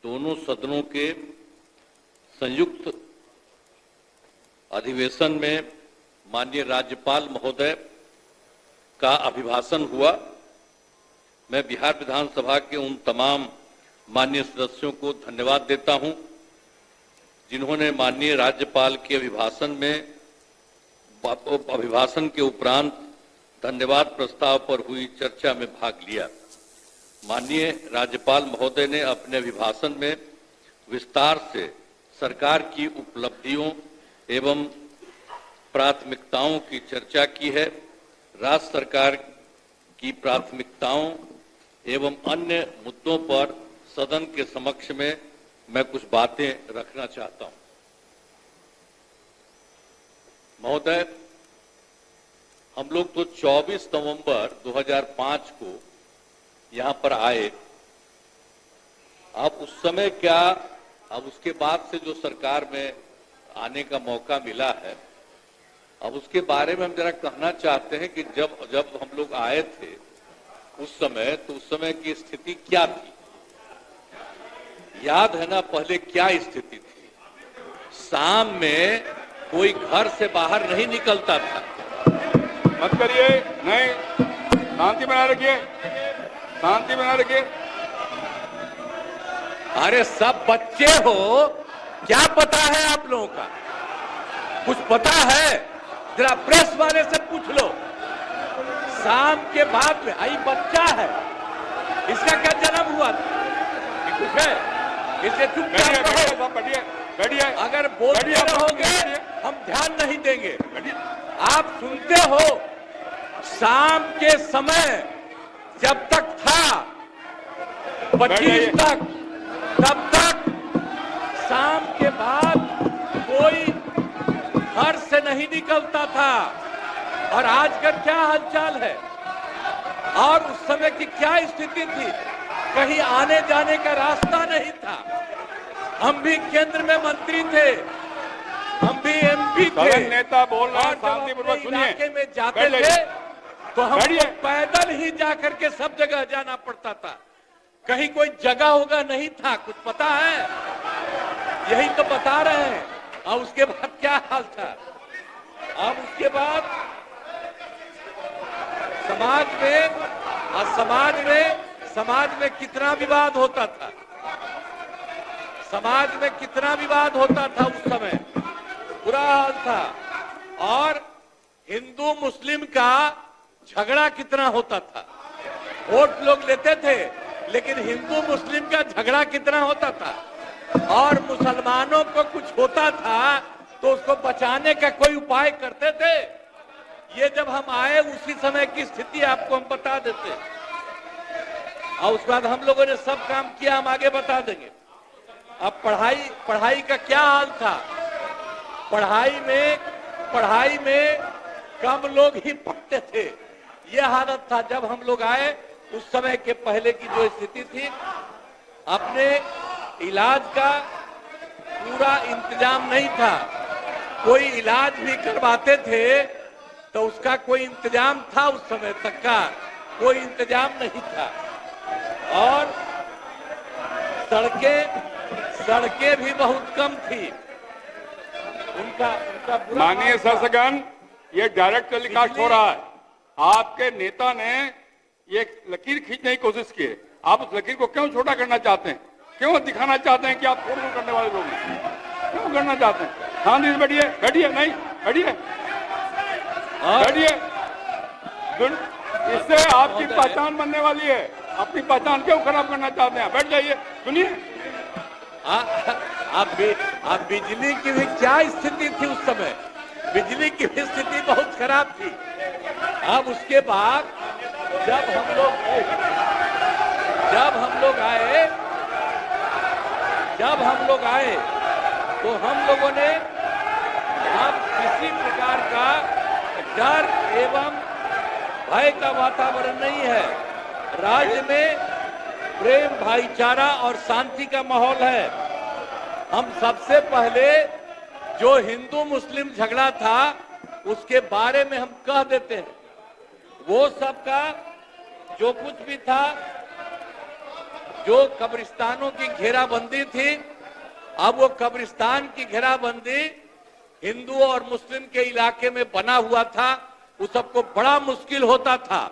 दोनों सदनों के संयुक्त अधिवेशन में माननीय राज्यपाल महोदय का अभिभाषण हुआ। मैं बिहार विधानसभा के उन तमाम माननीय सदस्यों को धन्यवाद देता हूं जिन्होंने माननीय राज्यपाल के अभिभाषण के उपरांत धन्यवाद प्रस्ताव पर हुई चर्चा में भाग लिया। माननीय राज्यपाल महोदय ने अपने अभिभाषण में विस्तार से सरकार की उपलब्धियों एवं प्राथमिकताओं की चर्चा की है। राज्य सरकार की प्राथमिकताओं एवं अन्य मुद्दों पर सदन के समक्ष में मैं कुछ बातें रखना चाहता हूं। महोदय, हम लोग तो 24 नवंबर 2005 को यहां पर आए। अब उस समय क्या, अब उसके बाद से जो सरकार में आने का मौका मिला है, अब उसके बारे में हम जरा कहना चाहते हैं कि जब हम लोग आए थे उस समय, तो उस समय की स्थिति क्या थी? याद है ना पहले क्या स्थिति थी? शाम में कोई घर से बाहर नहीं निकलता था। मत करिए, नहीं, शांति बनाए रखिए, शांति बनाए रखिए। अरे सब बच्चे हो, क्या पता है आप लोगों का? कुछ पता है? जरा प्रेस वाले से पूछ लो। शाम के बाद में आई बच्चा है, इसका क्या जन्म हुआ था? कुछ है? इसे चुपचाप रहो। बैठिए। अगर बोलते रहोगे हम ध्यान नहीं देंगे। आप सुनते हो, शाम के समय जब तक था 25 तक, तब तक शाम के बाद कोई घर से नहीं निकलता था। और आज का क्या हालचाल है? और उस समय की क्या स्थिति थी? कहीं आने जाने का रास्ता नहीं था। हम भी केंद्र में मंत्री थे, हम भी एमपी थे। नेता बोल रहे हैं, शांतिपूर्वक सुनिए। इलाके में जाते थे तो हम पैदल ही जाकर के सब जगह जाना पड़ता था। कहीं कोई जगह होगा नहीं था, कुछ पता है? यही तो बता रहे हैं। और उसके बाद क्या हाल था? अब उसके बाद समाज में कितना विवाद होता था, समाज में कितना विवाद होता था उस समय, बुरा हाल था। और हिंदू मुस्लिम का झगड़ा कितना होता था। वोट लोग लेते थे, लेकिन हिंदू मुस्लिम का झगड़ा कितना होता था। और मुसलमानों को कुछ होता था तो उसको बचाने का कोई उपाय करते थे। ये जब हम आए उसी समय की स्थिति आपको हम बता देते, और उसके बाद हम लोगों ने सब काम किया, हम आगे बता देंगे। अब पढ़ाई का क्या हाल था? पढ़ाई में कम लोग ही पढ़ते थे। यह हालत था जब हम लोग आए। उस समय के पहले की जो स्थिति थी, अपने इलाज का पूरा इंतजाम नहीं था। कोई इलाज भी करवाते थे तो उसका कोई इंतजाम था, उस समय तक का कोई इंतजाम नहीं था। और सड़कें भी बहुत कम थी। उनका माननीय शासकगण, ये डायरेक्ट टेलीकास्ट हो रहा है। आपके नेता ने ये लकीर खींचने की कोशिश की है। आप उस लकीर को क्यों छोटा करना चाहते हैं? क्यों दिखाना चाहते हैं कि आप फोड़ करने वाले लोग हैं? क्यों करना चाहते हैं? शांति से बैठिए, नहीं, बैठिए। इससे आपकी पहचान बनने वाली है। अपनी पहचान क्यों खराब करना चाहते हैं? बैठ जाइए, सुनिए। आप बिजली की भी क्या स्थिति थी उस समय? बिजली की भी स्थिति बहुत खराब थी। अब उसके बाद जब हम लोग आए तो हम लोगों ने अब किसी प्रकार का डर एवं भय का वातावरण नहीं है। राज्य में प्रेम, भाईचारा और शांति का माहौल है। हम सबसे पहले जो हिंदू मुस्लिम झगड़ा था उसके बारे में हम कह देते हैं। वो सबका जो कुछ भी था जो कब्रिस्तानों की घेराबंदी थी, अब वो कब्रिस्तान की घेराबंदी हिंदू और मुस्लिम के इलाके में बना हुआ था। उस सबको बड़ा मुश्किल होता था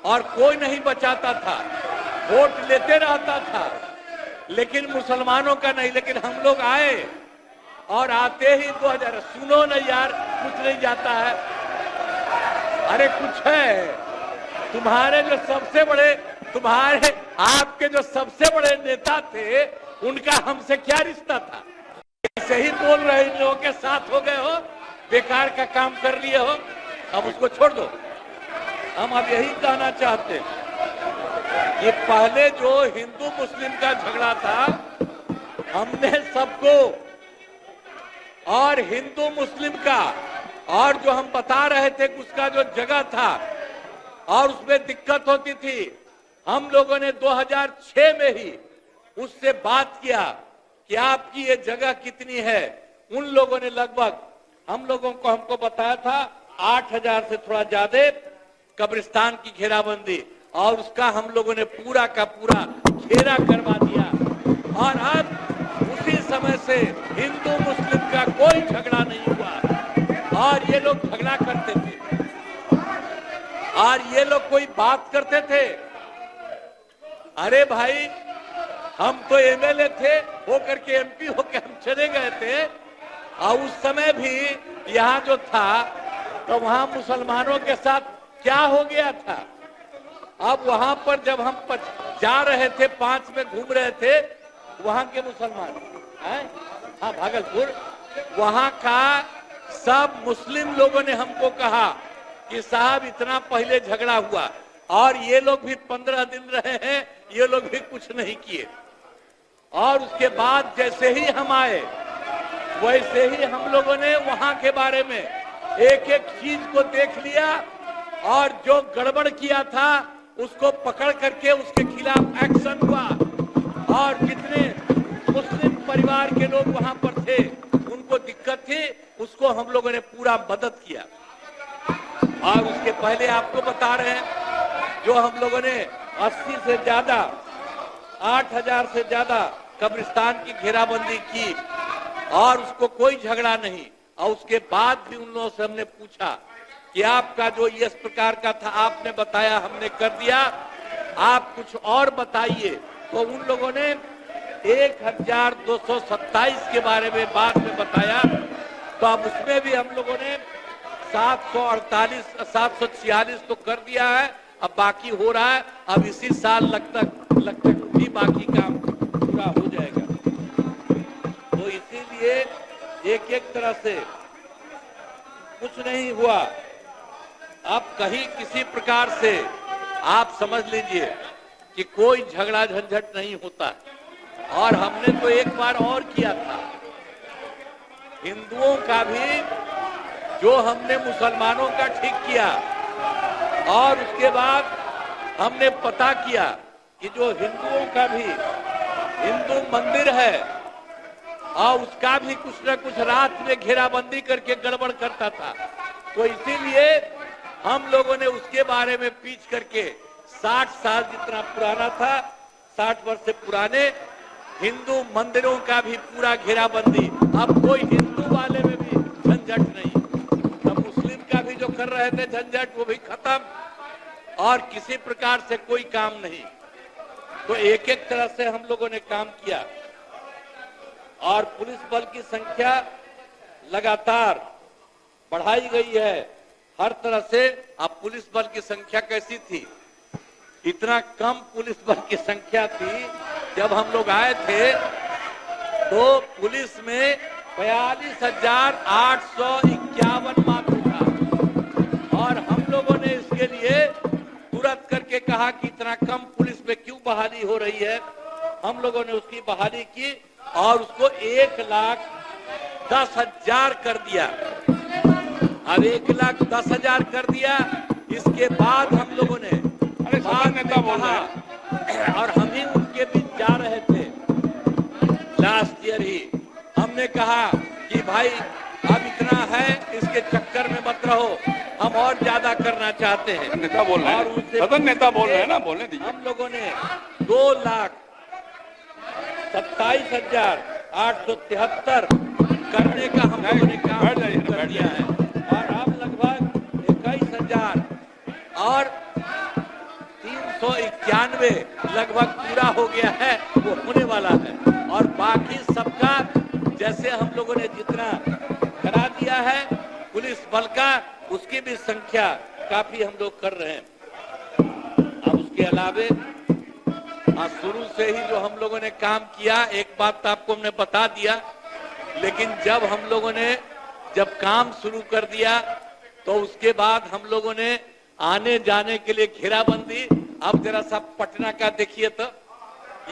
और कोई नहीं बचाता था, वोट लेते रहता था, लेकिन मुसलमानों का नहीं। लेकिन हम लोग आए और आते ही 2000, सुनो न यार, कुछ नहीं जाता है। अरे कुछ है, तुम्हारे जो सबसे बड़े, तुम्हारे आपके जो सबसे बड़े नेता थे, उनका हमसे क्या रिश्ता था? ऐसे ही बोल रहे, इन लोगों के साथ हो गए हो, बेकार का काम कर लिए हो, अब उसको छोड़ दो। हम अब यही कहना चाहते हैं कि पहले जो हिंदू मुस्लिम का झगड़ा था, हमने सबको, और हिंदू मुस्लिम का, और जो हम बता रहे थे उसका जो जगह था और उसमें दिक्कत होती थी, हम लोगों ने 2006 में ही उससे बात किया कि आपकी ये जगह कितनी है। उन लोगों ने लगभग हम लोगों को हमको बताया था 8000 से थोड़ा ज्यादा कब्रिस्तान की घेराबंदी, और उसका हम लोगों ने पूरा का पूरा घेरा करवा दिया। और अब उसी समय से हिंदू मुस्लिम का कोई झगड़ा नहीं हुआ। और ये लोग झगड़ा करते थे और ये लोग कोई बात करते थे। अरे भाई, हम तो एमएलए थे, होकर के एमपी होकर हम चले गए थे, और उस समय भी यहाँ जो था तो वहां मुसलमानों के साथ क्या हो गया था। अब वहां पर जब हम जा रहे थे, 5 में घूम रहे थे, वहां के मुसलमान, हाँ भागलपुर, वहां का सब मुस्लिम लोगों ने हमको कहा कि साहब इतना पहले झगड़ा हुआ और ये लोग भी 15 दिन रहे हैं, ये लोग भी कुछ नहीं किए। और उसके बाद जैसे ही हम आए, वैसे ही हम लोगों ने वहां के बारे में एक एक चीज को देख लिया, और जो गड़बड़ किया था उसको पकड़ करके उसके खिलाफ एक्शन हुआ। और जितने मुस्लिम परिवार के लोग वहां पर थे, उनको दिक्कत थी, उसको हम लोगों ने पूरा मदद किया। और उसके पहले आपको बता रहे हैं, जो हम लोगों ने 80 से ज्यादा, 8000 से ज्यादा कब्रिस्तान की घेराबंदी की, और उसको कोई झगड़ा नहीं। और उसके बाद भी उन लोगों से हमने पूछा कि आपका जो इस प्रकार का था, आपने बताया, हमने कर दिया, आप कुछ और बताइए। तो उन लोगों ने 1227 के बारे में बाद में बताया। तो अब उसमें भी हम लोगों ने 748, 746 तो कर दिया है, अब बाकी हो रहा है। अब इसी साल लगता भी बाकी काम पूरा हो जाएगा। तो इसीलिए एक तरह से कुछ नहीं हुआ। अब कहीं किसी प्रकार से आप समझ लीजिए कि कोई झगड़ा झंझट नहीं होता। और हमने तो एक बार और किया था, हिंदुओं का भी जो हमने मुसलमानों का ठीक किया, और उसके बाद हमने पता किया कि जो हिंदुओं का भी हिंदू मंदिर है, और उसका भी कुछ न कुछ रात में घेराबंदी करके गड़बड़ करता था। तो इसीलिए हम लोगों ने उसके बारे में पीछ करके 60 साल जितना पुराना था, 60 वर्ष से पुराने हिंदू मंदिरों का भी पूरा घेराबंदी। अब कोई हिंदू वाले में भी झंझट नहीं, तो मुस्लिम का भी जो कर रहे थे झंझट, वो भी खत्म, और किसी प्रकार से कोई काम नहीं। तो एक एक तरह से हम लोगों ने काम किया। और पुलिस बल की संख्या लगातार बढ़ाई गई है हर तरह से। अब पुलिस बल की संख्या कैसी थी, इतना कम पुलिस बल की संख्या थी। जब हम लोग आए थे तो पुलिस में 42,851 मात्र था, और हम लोगों ने इसके लिए तुरंत करके कहा कि इतना कम पुलिस में क्यों बहाली हो रही है। हम लोगों ने उसकी बहाली की और उसको 1,10,000 कर दिया। अब 1,10,000 कर दिया। इसके बाद हम लोगों ने नेता बोल रहे हैं, और हम ही उनके बीच जा रहे थे लास्ट ईयर ही, हमने कहा कि भाई अब इतना है, इसके चक्कर में मत रहो, हम और ज्यादा करना चाहते हैं। नेता बोल रहे हैं, सदन नेता बोल रहे हैं ना, बोलने दीजिए। हम लोगों ने 2 लाख 27,873 करने का हम लोगों ने काम शुरू कर दिया है और अब लगभग 21,000 और 391 लगभग पूरा हो गया है, वो होने वाला है। और बाकी सबका जैसे हम लोगों ने जितना करा दिया है पुलिस बल का, उसकी भी संख्या काफी हम लोग कर रहे हैं। अब उसके अलावे शुरू से ही जो हम लोगों ने काम किया, एक बात तो आपको हमने बता दिया, लेकिन जब हम लोगों ने जब काम शुरू कर दिया तो उसके बाद हम लोगों ने आने जाने के लिए घेराबंदी। अब जरा सा पटना का देखिए तो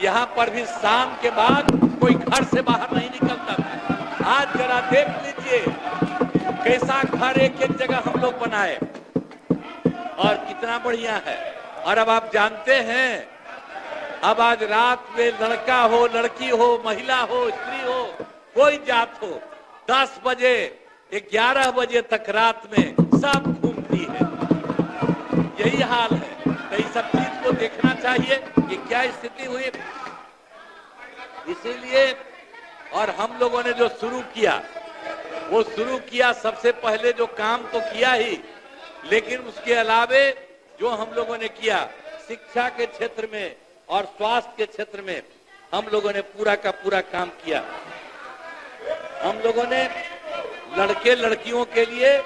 यहाँ पर भी शाम के बाद कोई घर से बाहर नहीं निकलता था। आज जरा देख लीजिए कैसा घर एक एक जगह हम लोग बनाए और कितना बढ़िया है। और अब आप जानते हैं, अब आज रात में लड़का हो, लड़की हो, महिला हो, स्त्री हो, कोई जात हो, 10 बजे 11 बजे तक रात में सब घूमती है। यही हाल है। तो इस सब चीज को देखना चाहिए कि क्या स्थिति हुई। इसीलिए और हम लोगों ने जो शुरू किया, वो शुरू किया सबसे पहले जो काम तो किया ही, लेकिन उसके अलावे जो हम लोगों ने किया शिक्षा के क्षेत्र में और स्वास्थ्य के क्षेत्र में हम लोगों ने पूरा का पूरा काम किया। हम लोगों ने लड़के लड़कियों के लिए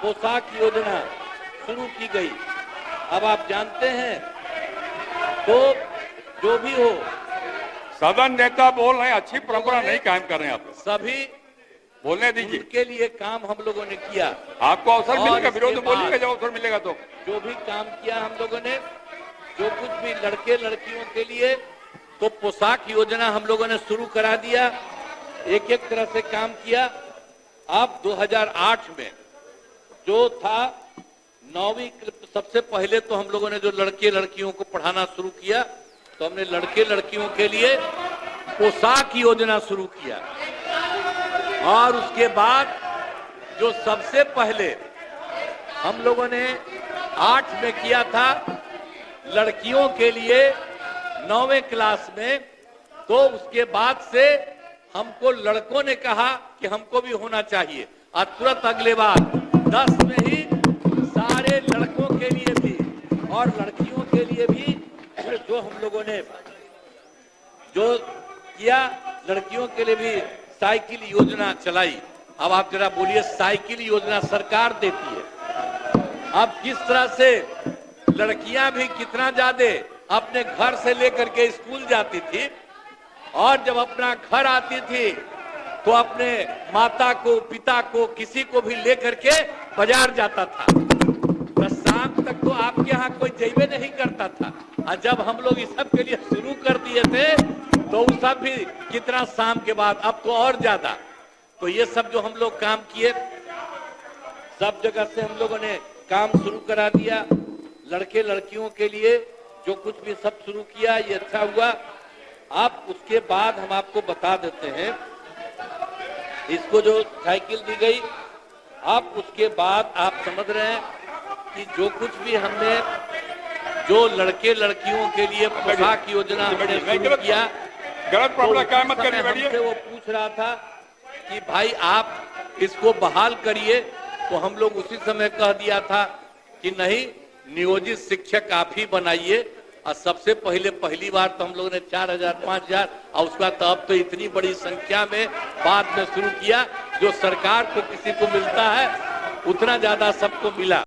पोशाक योजना शुरू की गई। अब आप जानते हैं, तो जो भी हो, सदन नेता बोल रहे हैं, अच्छी परंपरा नहीं कायम कर रहे हैं आप। सभी बोलने दीजिए। उनके लिए काम हम लोगों ने किया। आपको अवसर मिलेगा, विरोध में बोलिएगा जब अवसर मिलेगा तो। जो भी काम किया हम लोगों ने, जो कुछ भी लड़के लड़कियों के लिए, तो पोशाक योजना हम लोगों ने शुरू करा दिया। एक एक तरह से काम किया। अब 2008 में जो था 9वीं, सबसे पहले तो हम लोगों ने जो लड़के लड़कियों को पढ़ाना शुरू किया, तो हमने लड़के लड़कियों के लिए पोशाक योजना शुरू किया। और उसके बाद जो सबसे पहले हम लोगों ने 8 में किया था लड़कियों के लिए 9वें क्लास में, तो उसके बाद से हमको लड़कों ने कहा कि हमको भी होना चाहिए, और तुरंत अगले बार 10 में ही सारे लड़कों के लिए भी और लड़कियों के लिए भी जो हम लोगों ने जो किया, लड़कियों के लिए भी साइकिल योजना चलाई। अब आप जरा बोलिए, साइकिल योजना सरकार देती है। अब किस तरह से लड़कियां भी कितना ज्यादा अपने घर से लेकर के स्कूल जाती थी, और जब अपना घर आती थी तो अपने माता को, पिता को, किसी को भी लेकर के बाजार जाता था। तो शाम तक तो आपके यहाँ कोई जैबे नहीं करता था। और जब हम लोग इस सब के लिए शुरू कर दिए थे तो वो सब भी कितना शाम के बाद, अब तो और ज्यादा। तो ये सब जो हम लोग काम किए, सब जगह से हम लोगों ने काम शुरू करा दिया। लड़के लड़कियों के लिए जो कुछ भी सब शुरू किया, ये अच्छा हुआ। अब उसके बाद हम आपको बता देते हैं, इसको जो साइकिल दी गई, अब उसके बाद आप समझ रहे हैं कि जो कुछ भी हमने जो लड़के लड़कियों के लिए पोशाक योजना हमने शुरू किया, गलत प्रॉब्लम क्या मत करिए। हमसे वो पूछ रहा था कि भाई आप इसको बहाल करिए, तो हम लोग उसी समय कह दिया था कि नहीं, नियोजित शिक्षक आप ही बनाइए। और सबसे पहले पहली बार तो हम लोगों ने 4,000 5,000 और उसका तो अब तो इतनी बड़ी संख्या में बाद में शुरू किया। जो सरकार को किसी को मिलता है उतना ज्यादा सबको मिला।